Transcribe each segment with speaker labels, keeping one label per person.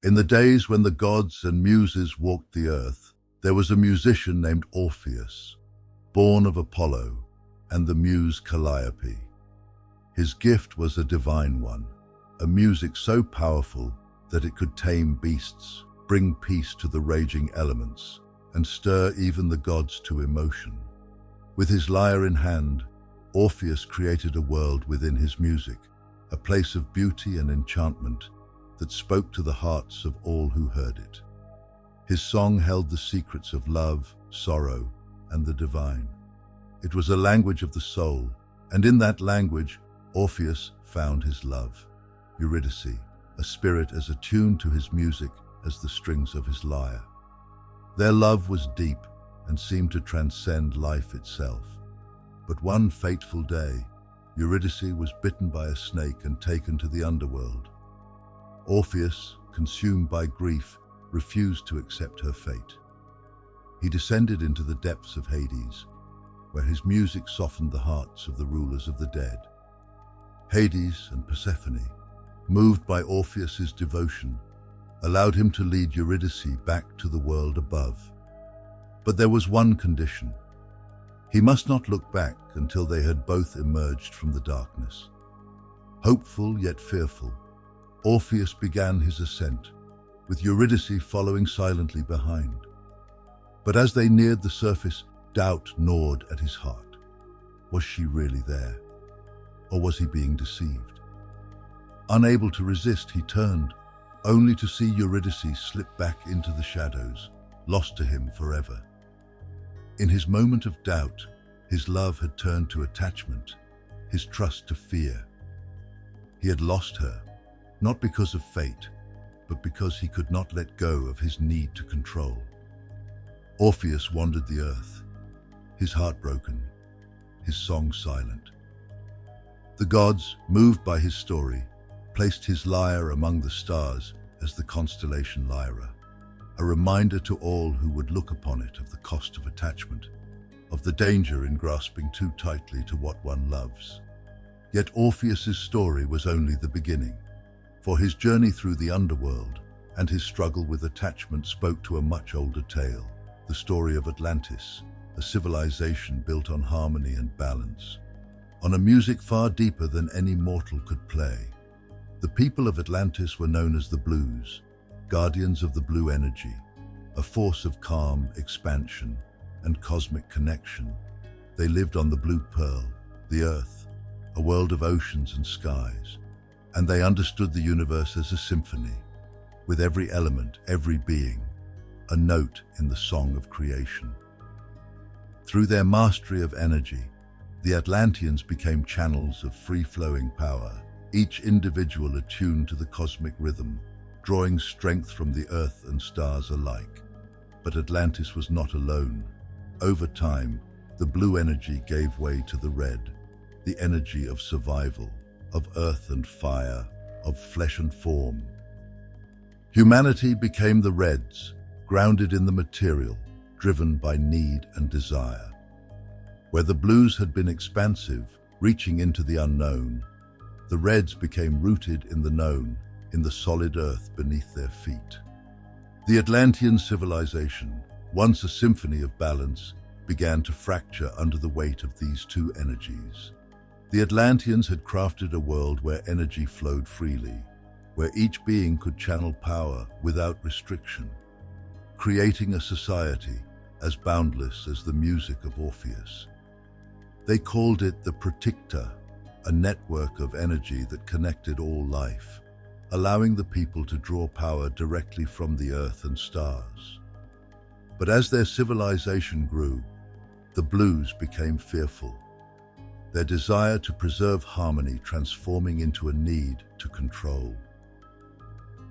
Speaker 1: In the days when the gods and muses walked the earth, there was a musician named Orpheus, born of Apollo and the muse Calliope. His gift was a divine one, a music so powerful that it could tame beasts, bring peace to the raging elements, and stir even the gods to emotion. With his lyre in hand, Orpheus created a world within his music, a place of beauty and enchantment that spoke to the hearts of all who heard it. His song held the secrets of love, sorrow, and the divine. It was a language of the soul, and in that language, Orpheus found his love, Eurydice, a spirit as attuned to his music as the strings of his lyre. Their love was deep and seemed to transcend life itself. But one fateful day, Eurydice was bitten by a snake and taken to the underworld. Orpheus, consumed by grief, refused to accept her fate. He descended into the depths of Hades, where his music softened the hearts of the rulers of the dead. Hades and Persephone, moved by Orpheus's devotion, allowed him to lead Eurydice back to the world above. But there was one condition. He must not look back until they had both emerged from the darkness. Hopeful yet fearful, Orpheus began his ascent, with Eurydice following silently behind. But as they neared the surface, doubt gnawed at his heart. Was she really there? Or was he being deceived? Unable to resist, he turned, only to see Eurydice slip back into the shadows, lost to him forever. In his moment of doubt, his love had turned to attachment, his trust to fear. He had lost her, not because of fate, but because he could not let go of his need to control. Orpheus wandered the earth, his heart broken, his song silent. The gods, moved by his story, placed his lyre among the stars as the constellation Lyra, a reminder to all who would look upon it of the cost of attachment, of the danger in grasping too tightly to what one loves. Yet Orpheus's story was only the beginning, for his journey through the underworld and his struggle with attachment spoke to a much older tale, the story of Atlantis, a civilization built on harmony and balance, on a music far deeper than any mortal could play. The people of Atlantis were known as the Blues, guardians of the blue energy, a force of calm, expansion, and cosmic connection. They lived on the blue pearl, the earth, a world of oceans and skies, and they understood the universe as a symphony, with every element, every being, a note in the song of creation. Through their mastery of energy, the Atlanteans became channels of free-flowing power, each individual attuned to the cosmic rhythm, drawing strength from the earth and stars alike. But Atlantis was not alone. Over time, the blue energy gave way to the red, the energy of survival, of earth and fire, of flesh and form. Humanity became the reds, grounded in the material, driven by need and desire. Where the blues had been expansive, reaching into the unknown, the reds became rooted in the known, in the solid earth beneath their feet. The Atlantean civilization, once a symphony of balance, began to fracture under the weight of these two energies. The Atlanteans had crafted a world where energy flowed freely, where each being could channel power without restriction, creating a society as boundless as the music of Orpheus. They called it the Praticta, a network of energy that connected all life, allowing the people to draw power directly from the earth and stars. But as their civilization grew, the blues became fearful, their desire to preserve harmony transforming into a need to control.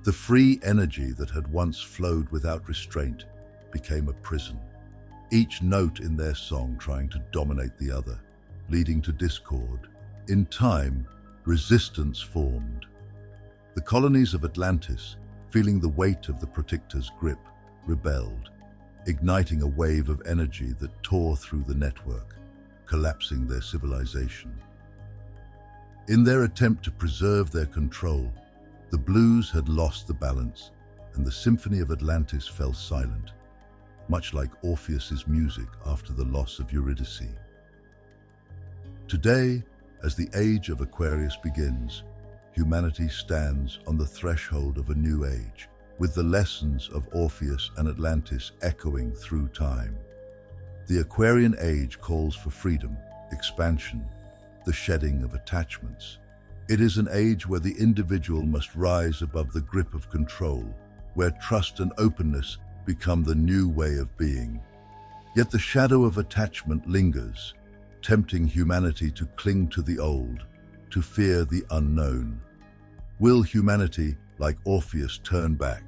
Speaker 1: The free energy that had once flowed without restraint became a prison, each note in their song trying to dominate the other, leading to discord. In time, resistance formed. The colonies of Atlantis, feeling the weight of the Praticta's grip, rebelled, igniting a wave of energy that tore through the network, collapsing their civilization. In their attempt to preserve their control, the blues had lost the balance, and the symphony of Atlantis fell silent, much like Orpheus's music after the loss of Eurydice. Today, as the age of Aquarius begins, humanity stands on the threshold of a new age, with the lessons of Orpheus and Atlantis echoing through time. The Aquarian age calls for freedom, expansion, the shedding of attachments. It is an age where the individual must rise above the grip of control, where trust and openness become the new way of being. Yet the shadow of attachment lingers, tempting humanity to cling to the old, to fear the unknown. Will humanity, like Orpheus, turn back,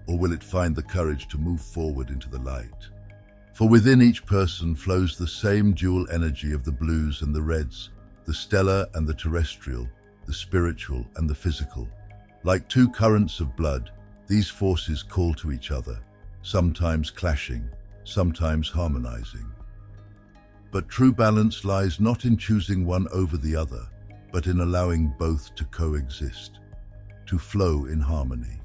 Speaker 1: or will it find the courage to move forward into the light? For within each person flows the same dual energy of the blues and the reds, the stellar and the terrestrial, the spiritual and the physical. Like two currents of blood, these forces call to each other, sometimes clashing, sometimes harmonizing. But true balance lies not in choosing one over the other, but in allowing both to coexist, to flow in harmony.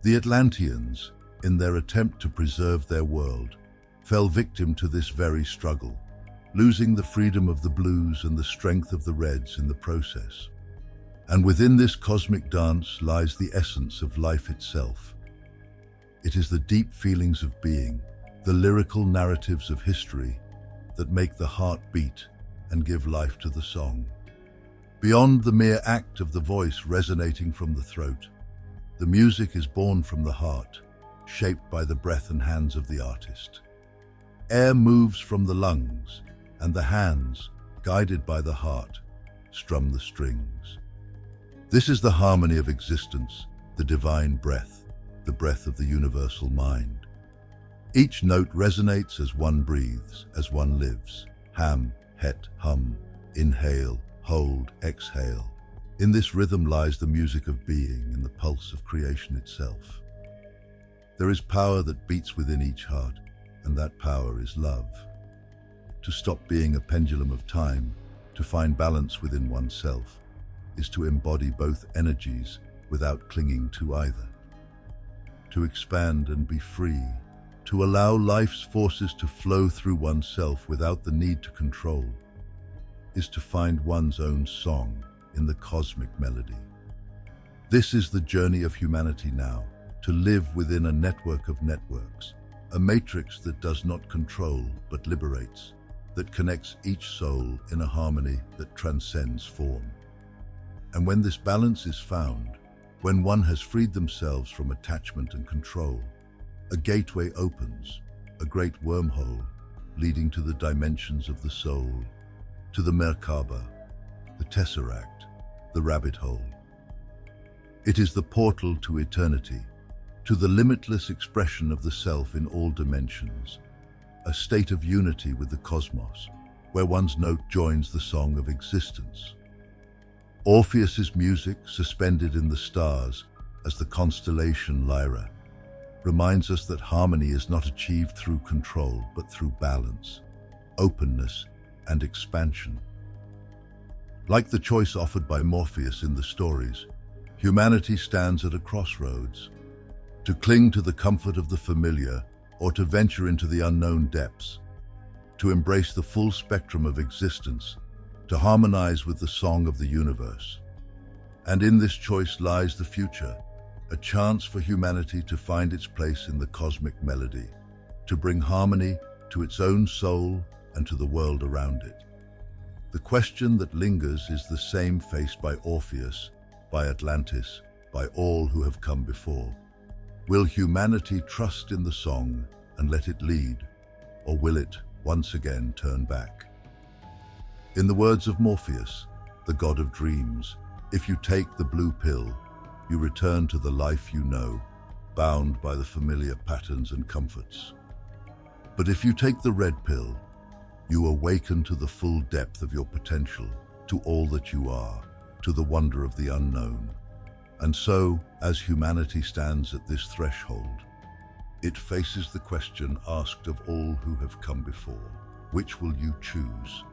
Speaker 1: The Atlanteans, in their attempt to preserve their world, fell victim to this very struggle, losing the freedom of the blues and the strength of the reds in the process. And within this cosmic dance lies the essence of life itself. It is the deep feelings of being, the lyrical narratives of history that make the heart beat and give life to the song. Beyond the mere act of the voice resonating from the throat, the music is born from the heart, shaped by the breath and hands of the artist. Air moves from the lungs, and the hands, guided by the heart, strum the strings. This is the harmony of existence, the divine breath, the breath of the universal mind. Each note resonates as one breathes, as one lives. Ham, het, hum, inhale, hold, exhale. In this rhythm lies the music of being and the pulse of creation itself. There is power that beats within each heart, and that power is love. To stop being a pendulum of time, to find balance within oneself, is to embody both energies without clinging to either. To expand and be free, to allow life's forces to flow through oneself without the need to control, is to find one's own song in the cosmic melody. This is the journey of humanity now, to live within a network of networks, a matrix that does not control but liberates, that connects each soul in a harmony that transcends form. And when this balance is found, when one has freed themselves from attachment and control, a gateway opens, a great wormhole leading to the dimensions of the soul, to the Merkaba, the Tesseract, the rabbit hole. It is the portal to eternity, to the limitless expression of the self in all dimensions, a state of unity with the cosmos, where one's note joins the song of existence. Orpheus's music, suspended in the stars as the constellation Lyra, reminds us that harmony is not achieved through control, but through balance, openness, and expansion. Like the choice offered by Morpheus in the stories, humanity stands at a crossroads, to cling to the comfort of the familiar or to venture into the unknown depths, to embrace the full spectrum of existence, to harmonize with the song of the universe. And in this choice lies the future, a chance for humanity to find its place in the cosmic melody, to bring harmony to its own soul and to the world around it. The question that lingers is the same faced by Orpheus, by Atlantis, by all who have come before. Will humanity trust in the song and let it lead, or will it once again turn back? In the words of Morpheus, the god of dreams, if you take the blue pill, you return to the life you know, bound by the familiar patterns and comforts. But if you take the red pill, you awaken to the full depth of your potential, to all that you are, to the wonder of the unknown. And so, as humanity stands at this threshold, it faces the question asked of all who have come before: which will you choose?